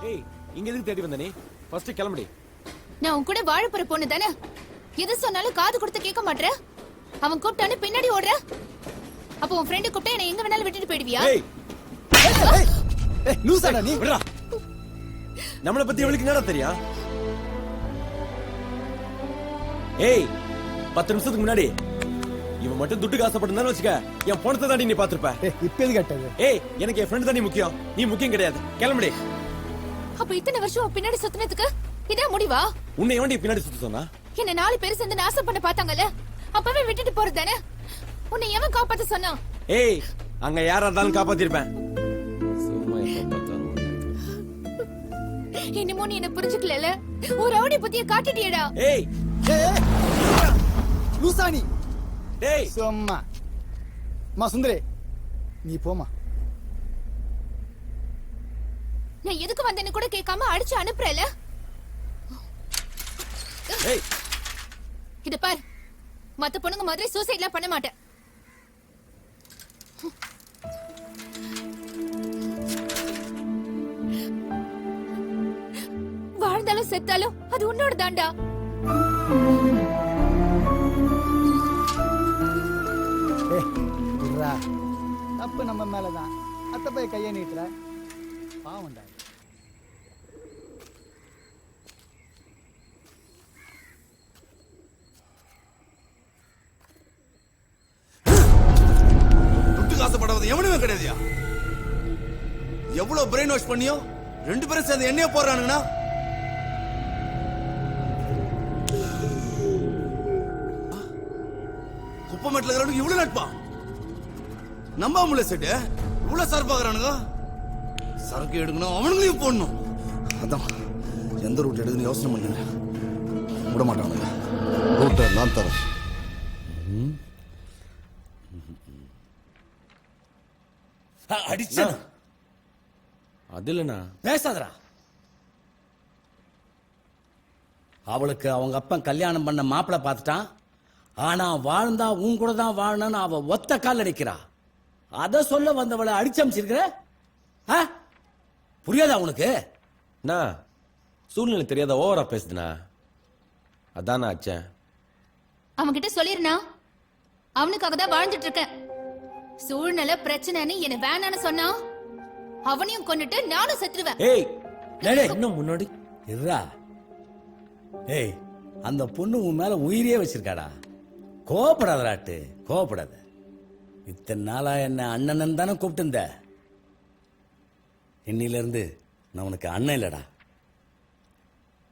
ஏய் இங்க எதுக்கு தேடி வந்த நீ? ஃபர்ஸ்ட் கிளம்புடி. நான் உன் கூட வாழ போற பொண்ணு தானே. எது சொன்னாலும் காது கொடுத்து கேட்க மாட்டற. அவன் கூப்பிட்டானே பின்னாடி ஓடுற. அப்போ உன் ஃப்ரெண்ட் கூப்பிட்டா என்ன எங்க வேணாலும் விட்டுட்டு போயிடுவியா? ஏய் ஏய் லூசாடா நீ. விடுடா. நம்மள பத்தி இவளுக்கு என்னடா தெரியும்? ஏய் 10 நிமிஷத்துக்கு முன்னாடி இவன் மட்டும் துட்டு காசப்பட்டிருந்தான்னு வச்சுக்க, என் பணத்தை தாண்டி நீ பாத்துருப்ப. இப்ப எது கேட்டது? ஏய் எனக்கு என் ஃப்ரெண்ட் தான் முக்கியம், நீ முக்கியம் கிடையாது. கிளம்புடி. அப்ப இத்தனை வருஷம் பின்னாடி சுத்தினதுக்கு இதான் முடிவா? உன்னை எவன்டி பின்னாடி சுத்த சொன்னா? என்ன 4 பேர் சேர்ந்து நாசம் பண்ண பாத்தாங்கல்ல, அப்பவே விட்டுட்டு போறது தானே. உன்னை எவன் காப்பாத்த சொன்னா? ஏய் அங்க யாரா இருந்தாலும் காப்பாத்திருப்பேன். சும்மா என்னமோ நீ என்ன புரிஞ்சுக்கல. ஒரு ரவுடி புத்திய காட்டிட்டியடா. ஏய் லூசானி. டேய் சும்மா மா சுந்தரே நீ போமா. நான் எதுக்கு வந்தேன்னு கூட கேட்காம அடிச்சு அனுப்புறல. ஏய் இத பார், மத்த பொண்ணுங்க மாதிரி சூசைட்லாம் பண்ண மாட்டேன். வாழ்ந்தாலும் செத்தாலும் அது உன்னோட தாண்டா. தப்பு நம்ம மேலதான். அத்த போய் கைய நீட்டுற பாவண்டா. துட்டு காசுபடாத எவனுமே கிடையாதுயா. எவ்வளவு பிரெயின் வாஷ் பண்ணியோ 2 பேரும் சேர்ந்து என்னைய போறானுங்கண்ணா. குப்பமேட்டில் இருக்கிறவனுக்கு இவ்வளவு நட்பா? நம்பாமல செட்டு இவ்வளவு சார்பாகிறானுங்க. சரக்கு எடுக்கணும், அவனுங்களையும் போடணும். அதான் எந்த ரூட் எடுக்குன்னு யோசனை பண்ணுங்க. விட மாட்டானுங்க. ரூட்டை நான் தரேன். அடிச்சா அது இல்லண்ணா. பேசாதடா. அவளுக்கு அவங்க அப்பன் கல்யாணம் பண்ண மாப்பிள்ளை பார்த்துட்டான். ஆனா வாழ்ந்தா உன் கூட தான் வாழணும்னு அவ ஒத்த கால் அடிக்கிறா. அத சொல்ல வந்தவளை அடிச்சமிச்சிருக்கிற. புரியாதா உனக்கு? நான் சூழ்நிலை தெரியாத ஓவரா பேசுதுண்ணா. அதான் ஆச்சேன். அவன்கிட்ட சொல்லிருனா, அவனுக்காக தான் வாழ்ந்துட்டு இருக்கேன். சூழ்நிலை பிரச்சனைன்னு என்ன வேணான்னு சொன்னா அவனையும் கொண்டுட்டு நானும் செத்துருவேன். ஏய் இன்னும் முன்னாடி இருடா. ஏய் அந்த பொண்ணு உன் மேல உயிரே வச்சிருக்காடா. கோபப்படாதராட்டு, கோபப்படாத. இத்தனை நாளா என்ன அண்ணன் தானே கூப்பிட்டு இருந்த. இன்னில இருந்து நான் உனக்கு அண்ணன் இல்லடா,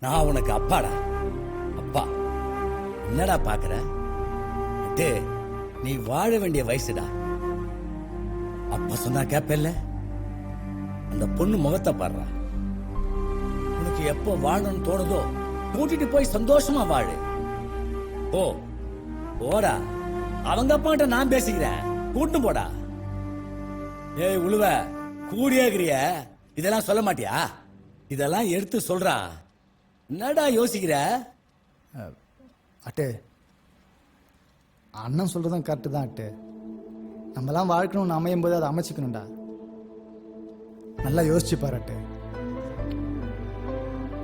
நான் உனக்கு அப்பாடா. அப்பா என்னடா பாக்குற? நீ வாழ வேண்டிய வயசுடா. அப்பா சொன்னா கேப்பல்ல. அந்த பொண்ணு முகத்தை பாடுறா. உனக்கு எப்போ வாழணும்னு தோணுதோ கூட்டிட்டு போய் சந்தோஷமா வாழு. போடா. அவங்க அப்பாட்ட நான் பேசிக்கிறேன், கூட்டு போடா. ஏய் உழுவ கூடியாகிறிய, இதெல்லாம் சொல்ல மாட்டியா? இதெல்லாம் எடுத்து சொல்றா. என்னடா யோசிக்கிற? அட்டு அண்ணன் சொல்றதும் கரெக்டு தான். அட்டு நம்மலாம் வாழ்க்கணும்னு அமையும் போது அதை அமைச்சுக்கணும்டா. நல்லா யோசிச்சு பாரு அட்டு.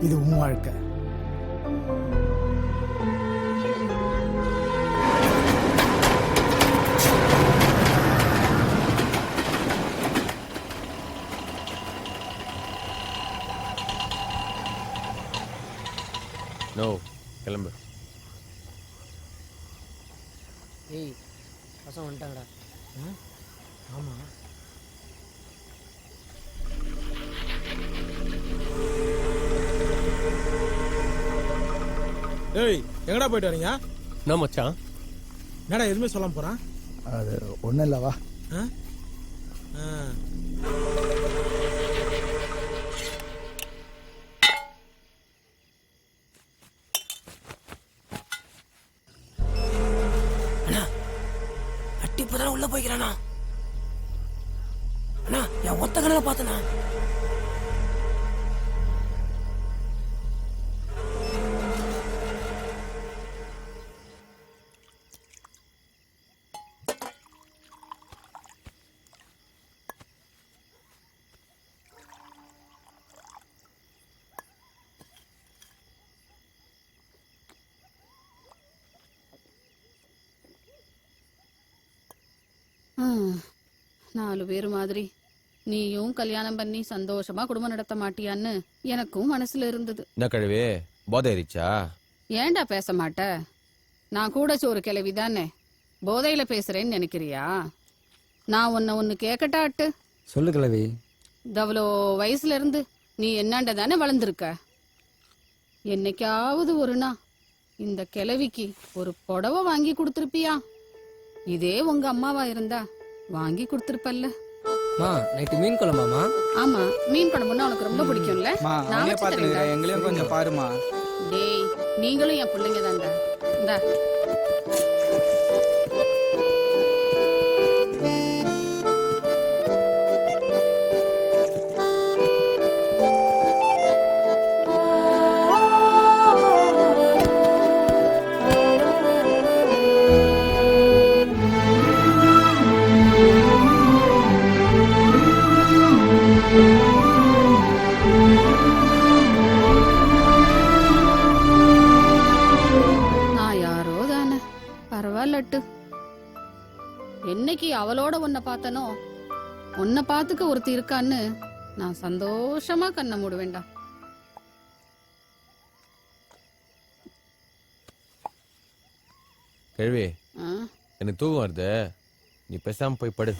இது உன் வாழ்க்கை. நோ கிளம்பு. ஏய் பசங்க வந்துட்டாங்கடா. ஆமா ஏய் எங்கடா போயிட்டு வரீங்க? என்ன மச்சான்? என்னடா எதுவுமே சொல்லாம போறான்? அது ஒன்றும் இல்லவா. அட்டி இப்பதான் உள்ள போய்க்கிறானா? அண்ணா என் ஒத்த கணல பார்த்தனா? 4 பேர் மாதிரி நீயும் கல்யாணம் பண்ணி சந்தோஷமா குடும்பம் நடத்த மாட்டியான்னு எனக்கும் மனசுல இருந்தது. என்ன கழுவி போதை ஏறிச்சா? ஏன்டா பேச மாட்ட? நான் கூட ஒரு கிழவி தானே, போதையில பேசுறேன்னு நினைக்கிறியா? நான் ஒன்னு கேட்கட்டாட்டு. சொல்லு கிழவி. தவளோ வயசுல இருந்து நீ என்னண்ட தானே வளர்ந்துருக்க. என்னைக்காவது ஒரு நாள் இந்த கிழவிக்கு ஒரு புடவை வாங்கி கொடுத்துருப்பியா? இதே உங்க அம்மாவா இருந்தா வாங்கி கொடுத்துருப்பல்ல. நைட்டு மீன் குழம்பாமா? ஆமா, மீன் குழம்புன்னா உனக்கு ரொம்ப பிடிக்கும்ல. நான் வச்சு தரேன்டா. எங்களையும் கொஞ்சம் பாருமா. டேய், நீங்களும் என் பிள்ளைங்க தான்டா. இந்தா. என்னைக்கு அவளோட உன்னை பார்த்தனோ, உன்னை பார்த்துக்க ஒருத்தி இருக்கான்னு நான் சந்தோஷமா கண்ணை மூடுவேண்டா. கழுவி எனக்கு தூக்கம் வருது, நீ பேசாம போய் படு.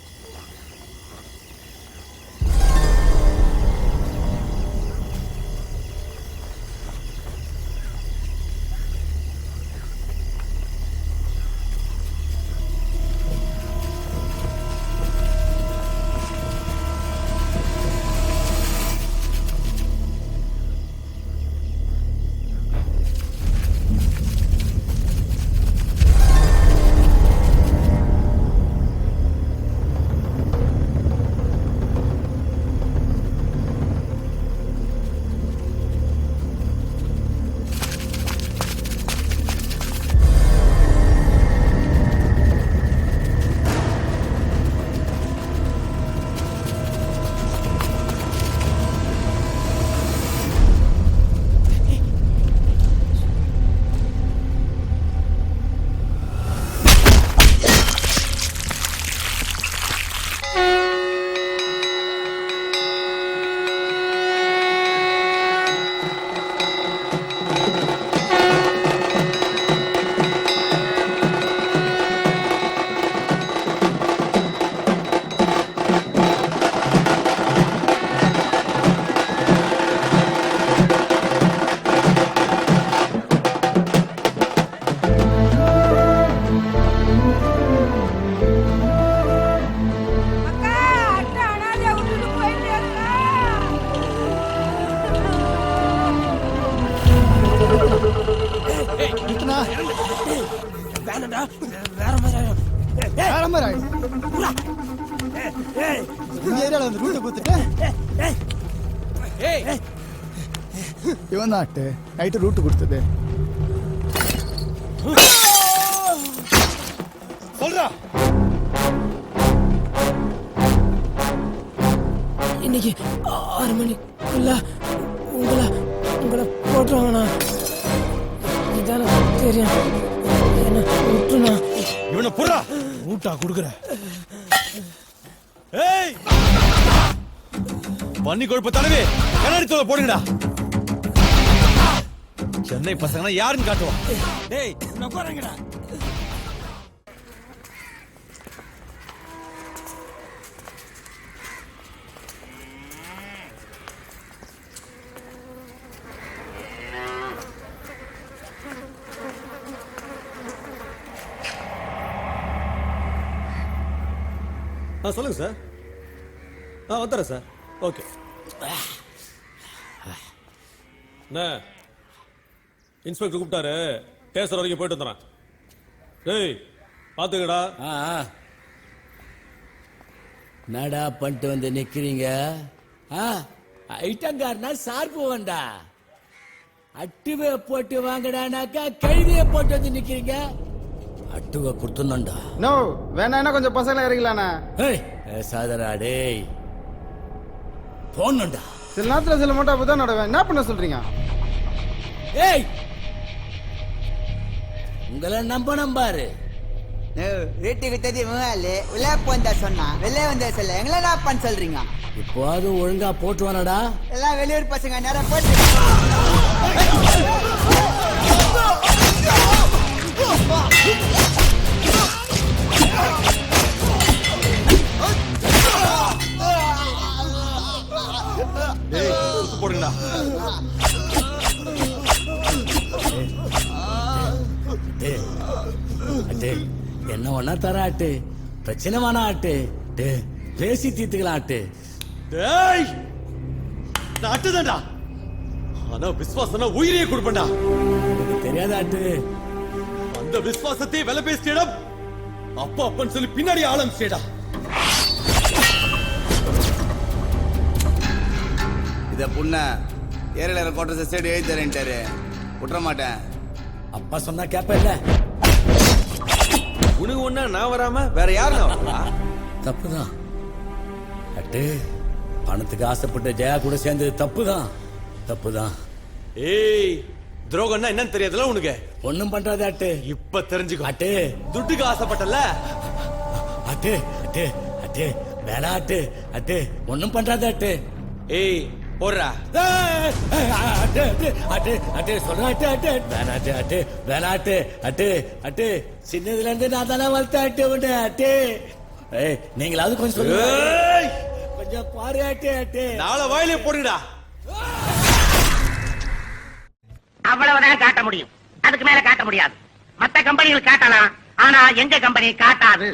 இவன் நாட்டு நைட்டு ரூட்டு கொடுத்தது. சொல்றா, இன்னைக்கு 6 மணிக்குள்ள உங்களை போட்டுருவாங்கண்ணா. இதான தெரியும். என்ன விட்டுண்ணா. இவனை புறா ஊட்டா குடுக்குற. ஏய், பண்ணி கொழுப்பு தலைவி கண்ணாடி தோலை போடுங்கடா. சென்னை பசங்க யாருன்னு காட்டுவோம். டேய் நான் போறேங்கடா. சொல்லுங்க சார். வந்துடுறேன் சார். ஓகே. என்ன இன்ஸ்பெக்டர் கூப்பிட்டாரு, டேஸ்டர் வரைக்கும் போயிட்டு வந்துடுறேன். டேய் பாத்துக்கடா. நடா பண்ணிட்டு வந்து நிக்கிறீங்க. ஐட்டங்காரனா சார்பு வேண்டா. அட்டுவே போட்டு வாங்கடானாக்கா கழுவிய போட்டு வந்து நிக்கிறீங்க. அட்டுவை கொடுத்துடா. நோ வேணா கொஞ்சம் பசங்களை இறங்கலாண்ணா. சாதரா டேய் போன்னுடா. சில நேரத்துல சில மட்டும் அப்பதான் நடவேன். என்ன பண்ண சொல்றீங்க? ஏய் உங்களை நம்பணும் பாரு. வீட்டுக்கு தெரிஞ்சு முதலாளி விளையாப்பு வந்தா சொன்னா வெளியே வந்தா சொல்ல எங்களை என்ன பண்ண சொல்றீங்க? இப்போது ஒழுங்கா போட்டுவானடா. எல்லாம் வெளியூர் பசங்க நேரம் போட்டு டேய் சுத்து போடுங்கடா. டேய், அட்டே, என்ன ஒன்னா தர ஆட்டு, பிரச்சனை வேணா ஆட்டு, டேய், பேசி தீர்த்துக்கலாம் ஆட்டு. டேய் நான் அட்டுதான்டா. ஆனா விசுவாசனா உயிரையே கொடுப்பேன்டா. எனக்கு தெரியாத ஆட்டு. அந்த விசுவாசத்தை விலை பேசிட்டா அப்பா அப்பன்னு சொல்லி பின்னாடி ஆரம்பிச்சேடா. இத புண்ண ஏரியால கோட்டை சைடு எழுதி தரேன்ட்டாரு. விட்டுற மாட்டேன். அப்பா சொன்னா கேப்ப இல்ல. உனக்கு ஒண்ணா நான் வராம வேற யாரும் வரா? தப்புதான் அட்டு. பணத்துக்கு ஆசைப்பட்ட ஜெயா கூட சேர்ந்தது தப்புதான், தப்புதான். ஏய் துரோகம்னா என்னன்னு தெரியாதுல உனக்கு? ஒண்ணும் பண்றாத அட்டு. இப்ப தெரிஞ்சுக்கோ. அட்டு, துட்டுக்கு ஆசைப்பட்டல. அட்டு, அட்டு, அட்டு, வேணா அட்டு, அட்டு, ஒண்ணும் பண்றாத அட்டு. ஏய் போடுறா. அட்டு, அட்டு, அட்டு, அட்டு, சொல்றேன் அட்டு, அட்டு, வேணா அட்டு, அட்டு, வேணா அட்டு, அட்டு, அட்டு, சின்னதுல இருந்து நான் தானே வளர்த்த அட்டு உண்டு அட்டு. ஏய் நீங்களாவது கொஞ்சம் சொல்லுங்க. ஏய் கொஞ்சம் பாரு அட்டு, அட்டு. நாளை வாயிலே போடுங்கடா. அவ்வளவுதான் காட்ட முடியும், அதுக்கு மேல காட்ட முடியாது. மத்த கம்பெனிகள் காட்டலாம், ஆனா எங்க கம்பெனி காட்டாது.